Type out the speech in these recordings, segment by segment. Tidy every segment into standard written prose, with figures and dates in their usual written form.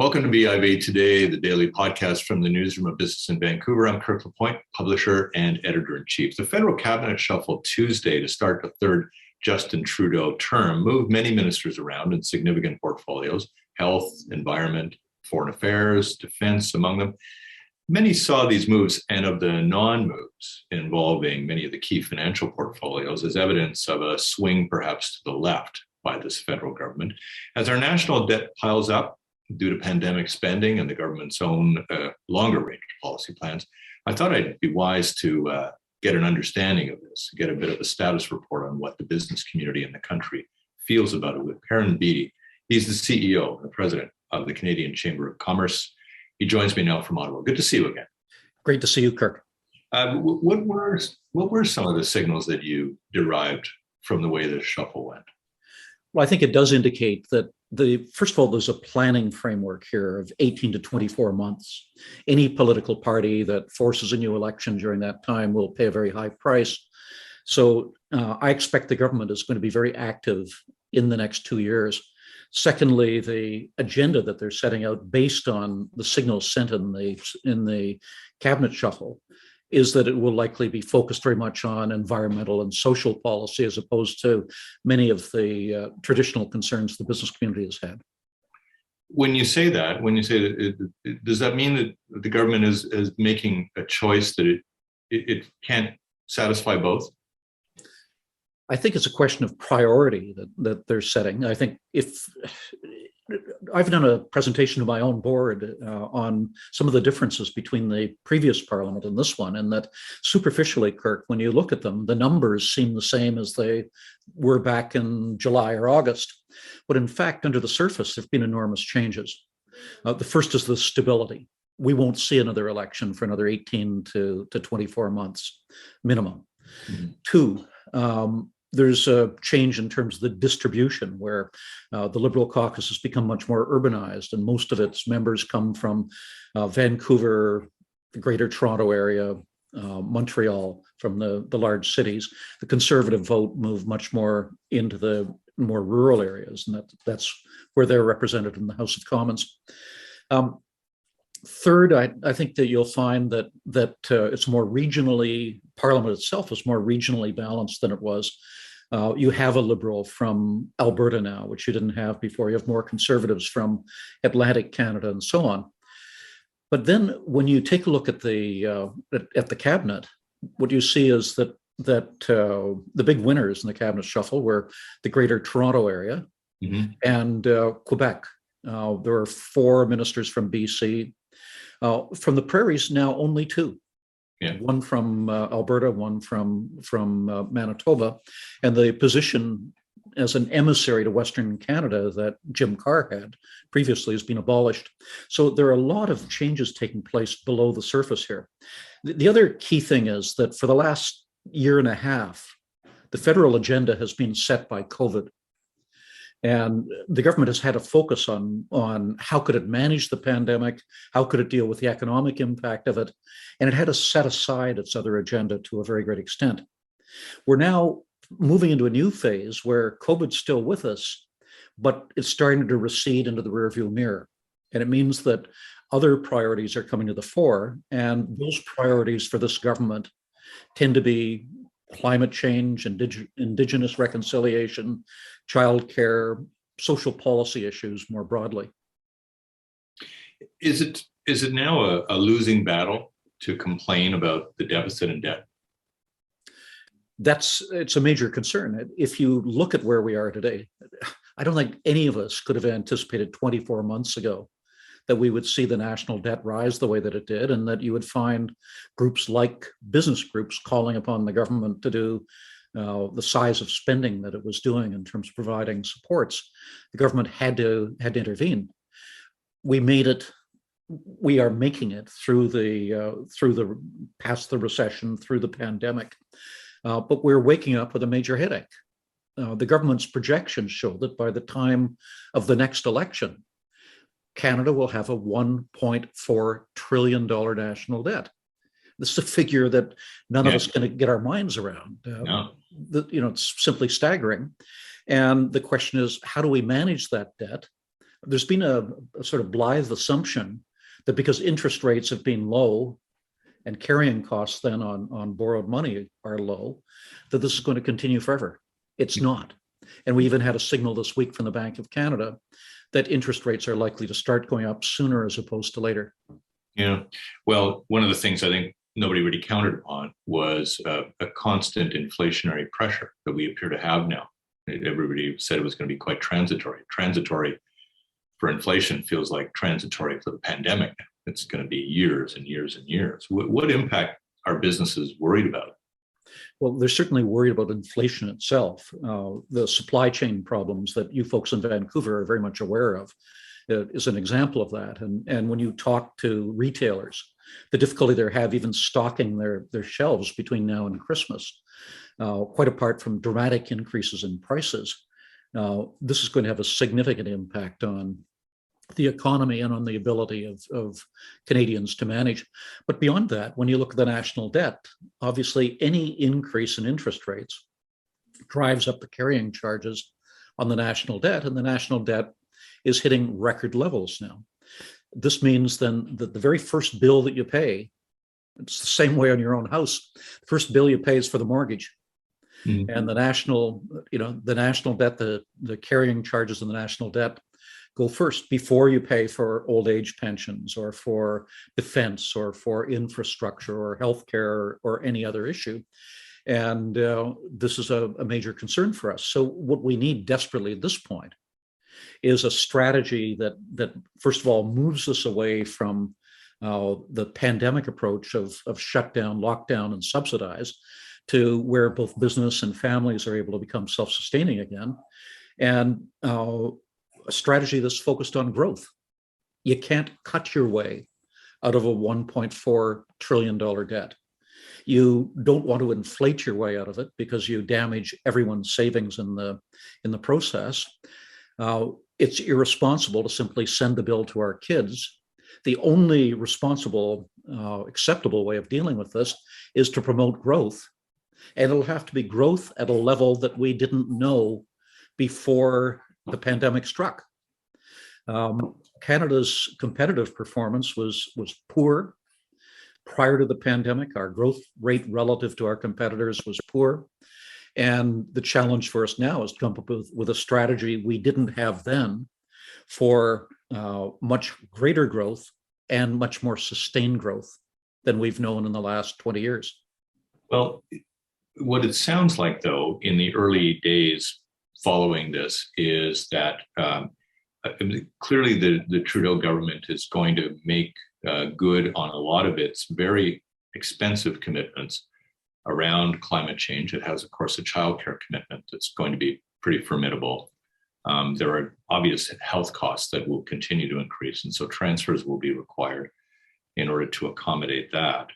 Welcome to BIV Today, the daily podcast from the Newsroom of Business in Vancouver. I'm Kirk LaPointe, publisher and editor-in-chief. The federal cabinet shuffle Tuesday to start the third Justin Trudeau term moved many ministers around in significant portfolios: health, environment, foreign affairs, defense, among them. Many saw these moves and of the non-moves involving many of the key financial portfolios as evidence of a swing perhaps to the left by this federal government. As our national debt piles up due to pandemic spending and the government's own longer range policy plans, I thought I'd be wise to get an understanding of this, get a bit of a status report on what the business community in the country feels about it with Perrin Beatty. He's the CEO and the president of the Canadian Chamber of Commerce. He joins me now from Ottawa. Good to see you again. Great to see you, Kirk. What were some of the signals that you derived from the way the shuffle went? Well, I think it does indicate that first of all, there's a planning framework here of 18 to 24 months. Any political party that forces a new election during that time will pay a very high price. So I expect the government is going to be very active in the next 2 years. Secondly, the agenda that they're setting out based on the signals sent in the cabinet shuffle is that it will likely be focused very much on environmental and social policy as opposed to many of the traditional concerns the business community has had. When you say that, does that mean that the government is making a choice that it can't satisfy both? I think it's a question of priority that they're setting. I think if I've done a presentation to my own board on some of the differences between the previous parliament and this one, and that superficially, Kirk, when you look at them, the numbers seem the same as they were back in July or August. But in fact, under the surface, there have been enormous changes. The first is the stability. We won't see another election for another 18 to 24 months minimum. Mm-hmm. Two, there's a change in terms of the distribution where the Liberal caucus has become much more urbanized and most of its members come from Vancouver, the Greater Toronto area, Montreal, from the large cities. The Conservative vote moved much more into the more rural areas, and that's where they're represented in the House of Commons. Third, I think that you'll find that it's more regionally, Parliament itself is more regionally balanced than it was. You have a Liberal from Alberta now, which you didn't have before. You have more Conservatives from Atlantic Canada and so on. But then when you take a look at the cabinet, what you see is that the big winners in the cabinet shuffle were the Greater Toronto area mm-hmm. and Quebec. There are 4 ministers from BC. From the prairies now, only 2. Yeah. One from Alberta, one from Manitoba, and the position as an emissary to Western Canada that Jim Carr had previously has been abolished. So there are a lot of changes taking place below the surface here. The other key thing is that for the last year and a half, the federal agenda has been set by COVID. And the government has had a focus on how could it manage the pandemic, how could it deal with the economic impact of it, and it had to set aside its other agenda to a very great extent. We're now moving into a new phase where COVID's still with us, but it's starting to recede into the rearview mirror. And it means that other priorities are coming to the fore, and those priorities for this government tend to be climate change, Indigenous reconciliation, childcare, social policy issues more broadly. Is it now a losing battle to complain about the deficit and debt? It's a major concern. If you look at where we are today, I don't think any of us could have anticipated 24 months ago that we would see the national debt rise the way that it did, and that you would find groups like business groups calling upon the government to do the size of spending that it was doing in terms of providing supports. The government had to intervene. We are making it through past the recession, through the pandemic, but we're waking up with a major headache. The government's projections show that by the time of the next election, Canada will have a $1.4 trillion national debt. This is a figure that none of us can get our minds around. No. It's simply staggering. And the question is, how do we manage that debt There's been a sort of blithe assumption that because interest rates have been low and carrying costs then on borrowed money are low, that this is going to continue forever. It's not. And we even had a signal this week from the Bank of Canada that interest rates are likely to start going up sooner as opposed to later. Yeah. Well, one of the things I think nobody really counted on was a constant inflationary pressure that we appear to have now. Everybody said it was going to be quite transitory. Transitory for inflation feels like transitory for the pandemic. It's going to be years and years and years. What impact are businesses worried about? Well, they're certainly worried about inflation itself. The supply chain problems that you folks in Vancouver are very much aware of is an example of that. And when you talk to retailers, the difficulty they have even stocking their shelves between now and Christmas, quite apart from dramatic increases in prices, this is going to have a significant impact on the economy and on the ability of Canadians to manage. But beyond that, when you look at the national debt, obviously any increase in interest rates drives up the carrying charges on the national debt, and the national debt is hitting record levels now. This means then that the very first bill that you pay, it's the same way on your own house, the first bill you pay is for the mortgage. Mm-hmm. And the national debt, the carrying charges in the national debt go first before you pay for old age pensions or for defense or for infrastructure or healthcare or any other issue. And this is a major concern for us. So what we need desperately at this point is a strategy that first of all moves us away from the pandemic approach of shutdown, lockdown, and subsidize to where both business and families are able to become self-sustaining again. And a strategy that's focused on growth. You can't cut your way out of a $1.4 trillion debt. You don't want to inflate your way out of it because you damage everyone's savings in the process. It's irresponsible to simply send the bill to our kids. The only responsible, acceptable way of dealing with this is to promote growth. And it'll have to be growth at a level that we didn't know before the pandemic struck. Canada's competitive performance was poor prior to the pandemic. Our growth rate relative to our competitors was poor. And the challenge for us now is to come up with a strategy we didn't have then for much greater growth and much more sustained growth than we've known in the last 20 years. Well, what it sounds like, though, in the early days following this is that clearly the Trudeau government is going to make good on a lot of its very expensive commitments around climate change. It has, of course, a childcare commitment that's going to be pretty formidable. There are obvious health costs that will continue to increase, and so transfers will be required in order to accommodate that.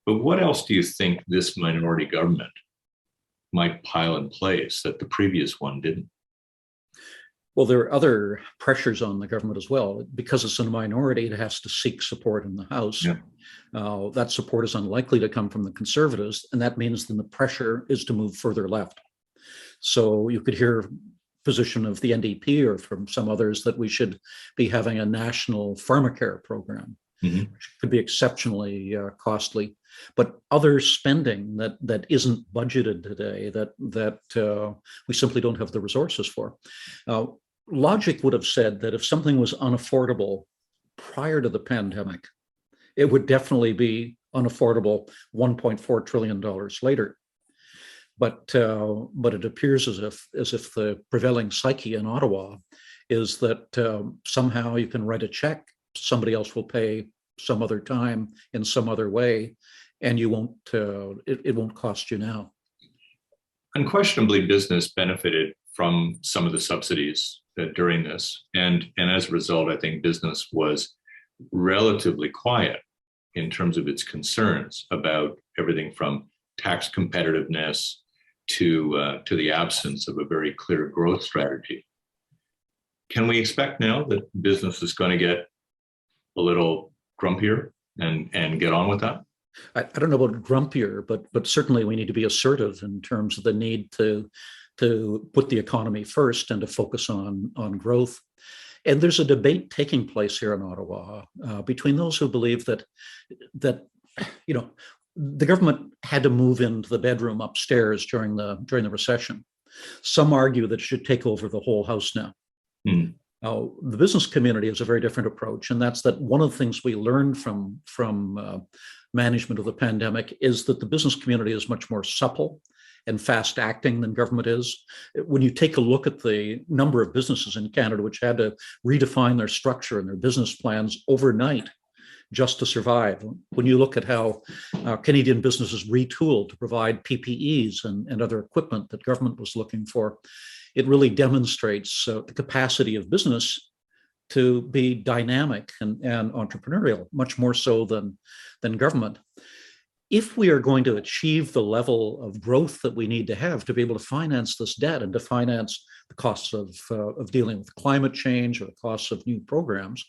But what else do you think this minority government might pile in place that the previous one didn't? Well, there are other pressures on the government as well. Because it's in a minority, it has to seek support in the House. Yeah. That support is unlikely to come from the Conservatives, and that means then the pressure is to move further left. So you could hear position of the NDP or from some others that we should be having a national pharmacare program, which could be exceptionally costly. But other spending that isn't budgeted today, that we simply don't have the resources for. Logic would have said that if something was unaffordable prior to the pandemic, it would definitely be unaffordable $1.4 trillion later. But it appears as if the prevailing psyche in Ottawa is that somehow you can write a check, somebody else will pay some other time in some other way, and you won't. It won't cost you now. Unquestionably, business benefited from some of the subsidies during this, and as a result, I think business was relatively quiet in terms of its concerns about everything from tax competitiveness to the absence of a very clear growth strategy. Can we expect now that business is going to get a little grumpier and get on with that? I don't know about grumpier, but certainly we need to be assertive in terms of the need to put the economy first and to focus on growth. And there's a debate taking place here in Ottawa between those who believe that the government had to move into the bedroom upstairs during the recession. Some argue that it should take over the whole house now. Now, the business community has a very different approach, and that's that one of the things we learned from management of the pandemic is that the business community is much more supple and fast acting than government is. When you take a look at the number of businesses in Canada which had to redefine their structure and their business plans overnight just to survive, when you look at how Canadian businesses retooled to provide PPEs and other equipment that government was looking for, it really demonstrates the capacity of business to be dynamic and entrepreneurial, much more so than government. If we are going to achieve the level of growth that we need to have to be able to finance this debt and to finance the costs of dealing with climate change or the costs of new programs,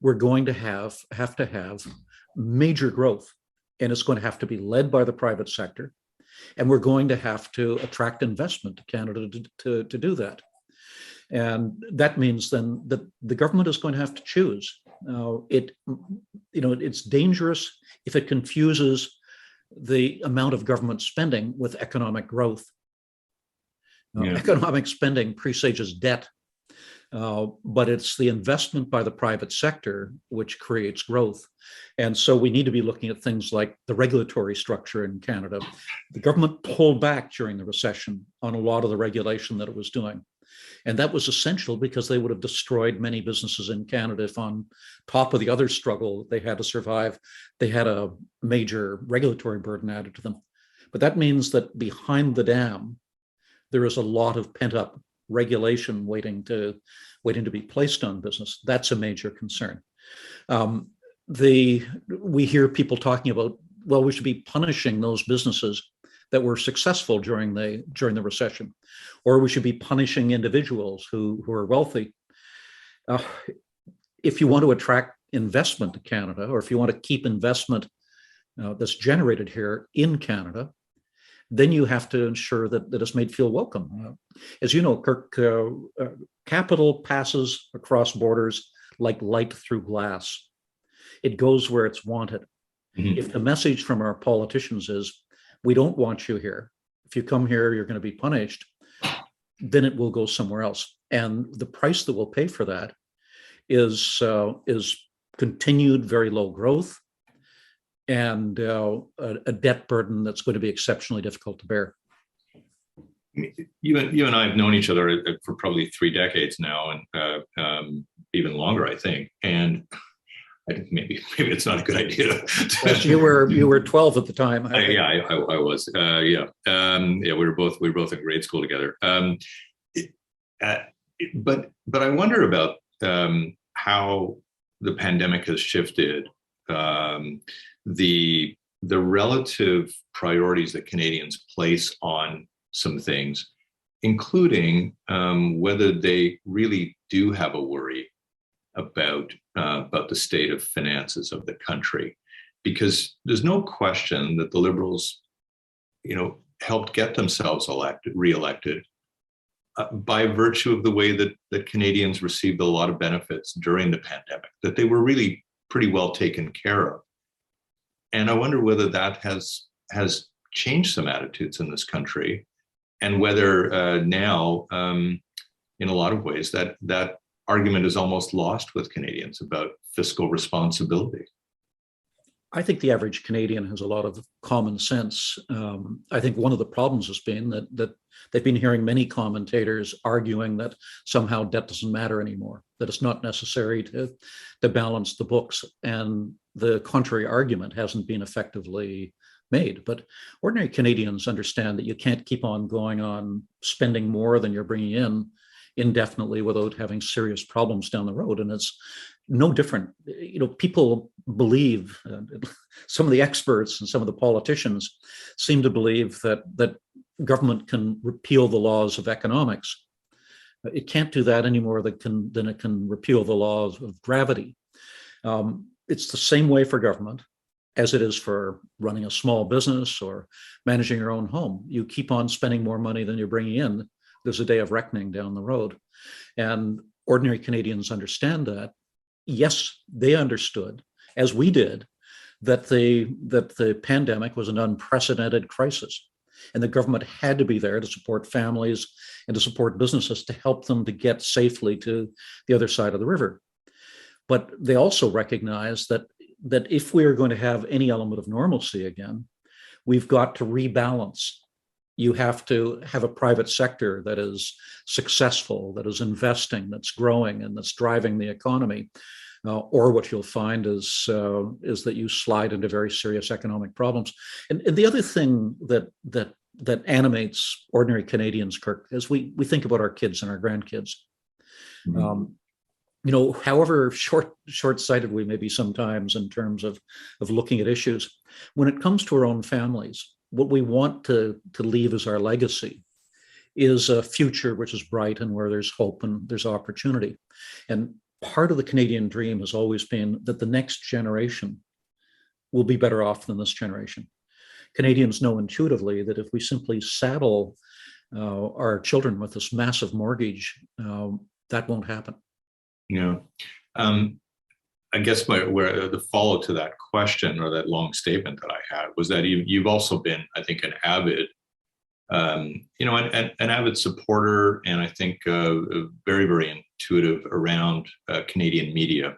we're going to have major growth, and it's going to have to be led by the private sector, and we're going to have to attract investment to Canada to do that. And that means then that the government is going to have to choose. It's dangerous if it confuses the amount of government spending with economic growth. Economic spending presages debt, but it's the investment by the private sector which creates growth. And so we need to be looking at things like the regulatory structure in Canada. The government pulled back during the recession on a lot of the regulation that it was doing. And that was essential because they would have destroyed many businesses in Canada if, on top of the other struggle they had to survive, they had a major regulatory burden added to them. But that means that behind the dam, there is a lot of pent-up regulation waiting to be placed on business. That's a major concern. We hear people talking about, well, we should be punishing those businesses that were successful during the recession, or we should be punishing individuals who are wealthy. If you want to attract investment to Canada, or if you want to keep investment that's generated here in Canada, then you have to ensure that it's made feel welcome. As you know, Kirk, capital passes across borders like light through glass. It goes where it's wanted. Mm-hmm. If the message from our politicians is, we don't want you here, if you come here, you're going to be punished, then it will go somewhere else. And the price that we'll pay for that is continued very low growth and a debt burden that's going to be exceptionally difficult to bear. You and I have known each other for probably 3 decades now, and even longer, I think. And I think maybe it's not a good idea. Yes, you were 12 at the time. I was. We were both in grade school together. But I wonder about how the pandemic has shifted the relative priorities that Canadians place on some things, including whether they really do have a worry about the state of finances of the country, because there's no question that the Liberals, helped get themselves reelected by virtue of the way that Canadians received a lot of benefits during the pandemic, that they were really pretty well taken care of. And I wonder whether that has changed some attitudes in this country, and whether now, in a lot of ways, that argument is almost lost with Canadians about fiscal responsibility. I think the average Canadian has a lot of common sense. I think one of the problems has been that they've been hearing many commentators arguing that somehow debt doesn't matter anymore, that it's not necessary to balance the books, and the contrary argument hasn't been effectively made. But ordinary Canadians understand that you can't keep on going on spending more than you're bringing in indefinitely without having serious problems down the road. And it's no different. People believe, some of the experts and some of the politicians seem to believe that government can repeal the laws of economics. It can't do that any more than it can repeal the laws of gravity. It's the same way for government as it is for running a small business or managing your own home. You keep on spending more money than you're bringing in, there's a day of reckoning down the road. And ordinary Canadians understand that. Yes, they understood, as we did, that the pandemic was an unprecedented crisis, and the government had to be there to support families and to support businesses to help them to get safely to the other side of the river. But they also recognize that if we are going to have any element of normalcy again, we've got to rebalance. You have to have a private sector that is successful, that is investing, that's growing, and that's driving the economy. Or what you'll find is that you slide into very serious economic problems. And the other thing that animates ordinary Canadians, Kirk, is we think about our kids and our grandkids. Mm-hmm. However short-sighted we may be sometimes in terms of looking at issues, when it comes to our own families, what we want to leave as our legacy is a future which is bright and where there's hope and there's opportunity. And part of the Canadian dream has always been that the next generation will be better off than this generation. Canadians know intuitively that if we simply saddle our children with this massive mortgage, that won't happen. Yeah. I guess the follow to that question or that long statement that I had was that you've also been, I think, an avid, an avid supporter, and I think very, very intuitive around Canadian media.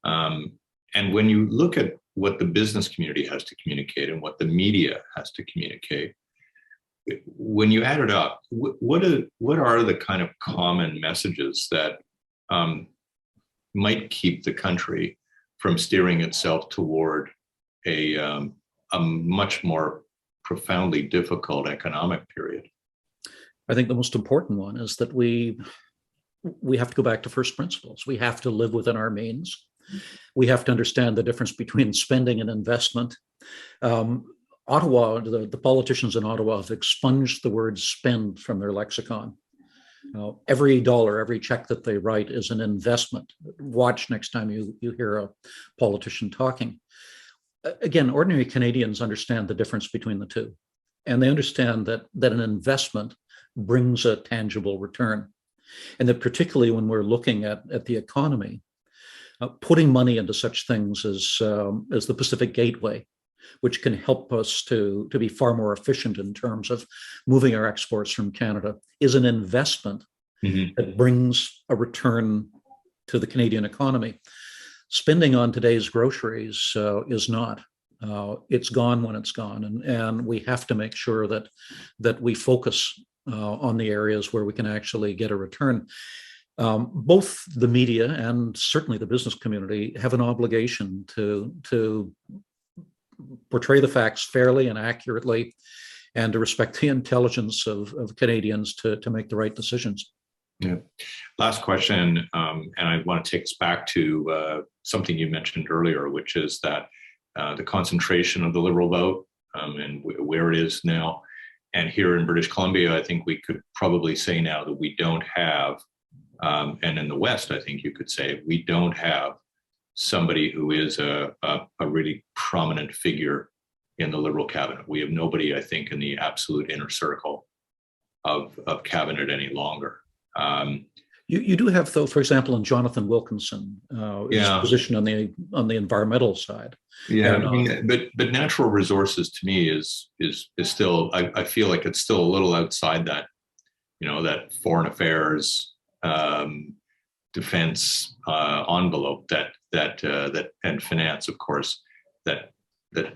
And when you look at what the business community has to communicate and what the media has to communicate, when you add it up, what are the kind of common messages that might keep the country from steering itself toward a much more profoundly difficult economic period? I think the most important one is that we have to go back to first principles. We have to live within our means. We have to understand the difference between spending and investment. Ottawa, the politicians in Ottawa have expunged the word spend from their lexicon. Every dollar, every check that they write is an investment. Watch next time you hear a politician talking. Again, ordinary Canadians understand the difference between the two. And they understand that an investment brings a tangible return. And that particularly when we're looking at the economy, putting money into such things as the Pacific Gateway, which can help us to be far more efficient in terms of moving our exports from Canada, is an investment mm-hmm. that brings a return to the Canadian economy. Spending on today's groceries is not. It's gone when it's gone, and we have to make sure that we focus on the areas where we can actually get a return. Both the media and certainly the business community have an obligation to portray the facts fairly and accurately, and to respect the intelligence of Canadians to make the right decisions. Yeah. Last question, and I want to take us back to something you mentioned earlier, which is that the concentration of the Liberal vote and where it is now. And here in British Columbia, I think we could probably say now that we don't have, and in the West, I think you could say we don't have somebody who is a really prominent figure in the Liberal cabinet. We have nobody, I think, in the absolute inner circle of cabinet any longer. You do have, though, for example, in Jonathan Wilkinson, his position on the environmental side. Yeah, and, but natural resources to me is still, I feel like it's still a little outside that, that foreign affairs, defense envelope that and finance, of course, that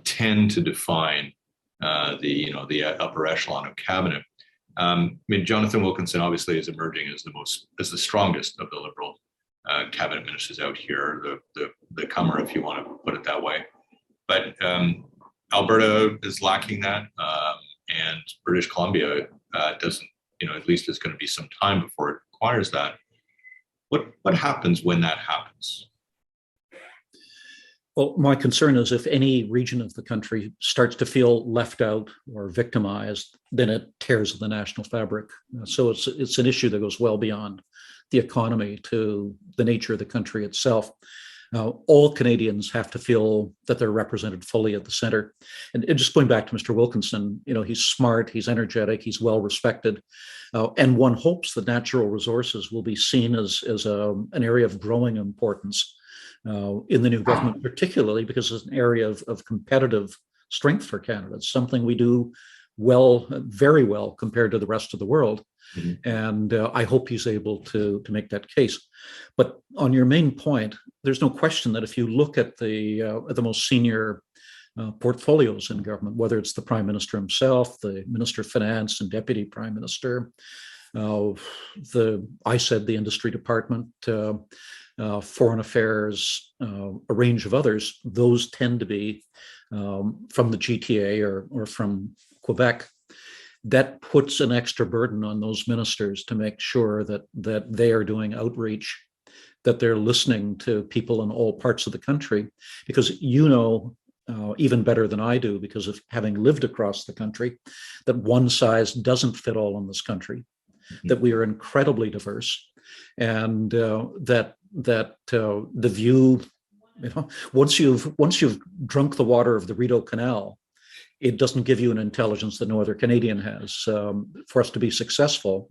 tend to define the upper echelon of cabinet. Jonathan Wilkinson obviously is emerging as the strongest of the Liberal cabinet ministers out here, the comer, if you want to put it that way. But Alberta is lacking that, and British Columbia doesn't. At least it's going to be some time before it acquires that. What happens when that happens? Well, my concern is if any region of the country starts to feel left out or victimized, then it tears the national fabric. So it's an issue that goes well beyond the economy to the nature of the country itself. All Canadians have to feel that they're represented fully at the center. And just going back to Mr. Wilkinson, he's smart, he's energetic, he's well respected. And one hopes that natural resources will be seen as an area of growing importance in the new government, particularly because it's an area of competitive strength for Canada. It's something we do well, very well compared to the rest of the world. Mm-hmm. And I hope he's able to make that case. But on your main point, there's no question that if you look at the most senior portfolios in government, whether it's the Prime Minister himself, the Minister of Finance and Deputy Prime Minister, the Industry Department, Foreign Affairs, a range of others, those tend to be from the GTA or from Quebec. That puts an extra burden on those ministers to make sure that they are doing outreach, that they're listening to people in all parts of the country, because even better than I do, because of having lived across the country, that one size doesn't fit all in this country, mm-hmm. that we are incredibly diverse, and that the view, once you've drunk the water of the Rideau Canal, it doesn't give you an intelligence that no other Canadian has. For us to be successful,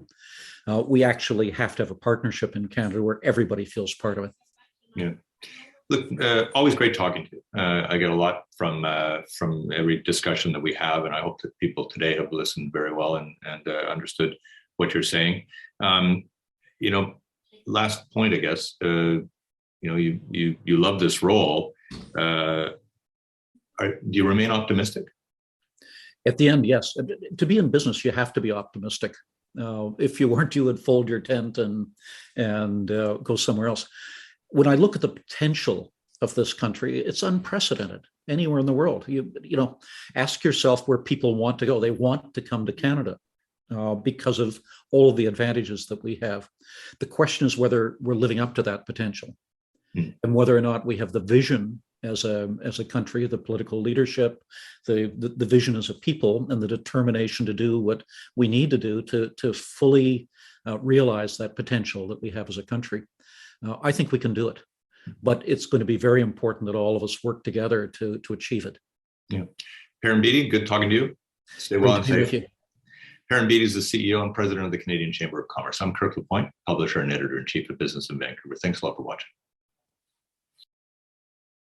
we actually have to have a partnership in Canada where everybody feels part of it. Yeah. Look, always great talking to you. I get a lot from every discussion that we have, and I hope that people today have listened very well and understood what you're saying. Last point, I guess. You love this role. Do you remain optimistic? At the end, yes. To be in business, you have to be optimistic. If you weren't, you would fold your tent and go somewhere else. When I look at the potential of this country, it's unprecedented anywhere in the world. You ask yourself where people want to go. They want to come to Canada because of all of the advantages that we have. The question is whether we're living up to that potential, and whether or not we have the vision as a country, the political leadership, the vision as a people, and the determination to do what we need to do to fully realize that potential that we have as a country. I think we can do it, but it's going to be very important that all of us work together to achieve it. Yeah. Perrin Beatty, good talking to you. Stay well and safe. Perrin Beatty is the CEO and President of the Canadian Chamber of Commerce. I'm Kirk LaPointe, publisher and editor-in-chief of Business in Vancouver. Thanks a lot for watching.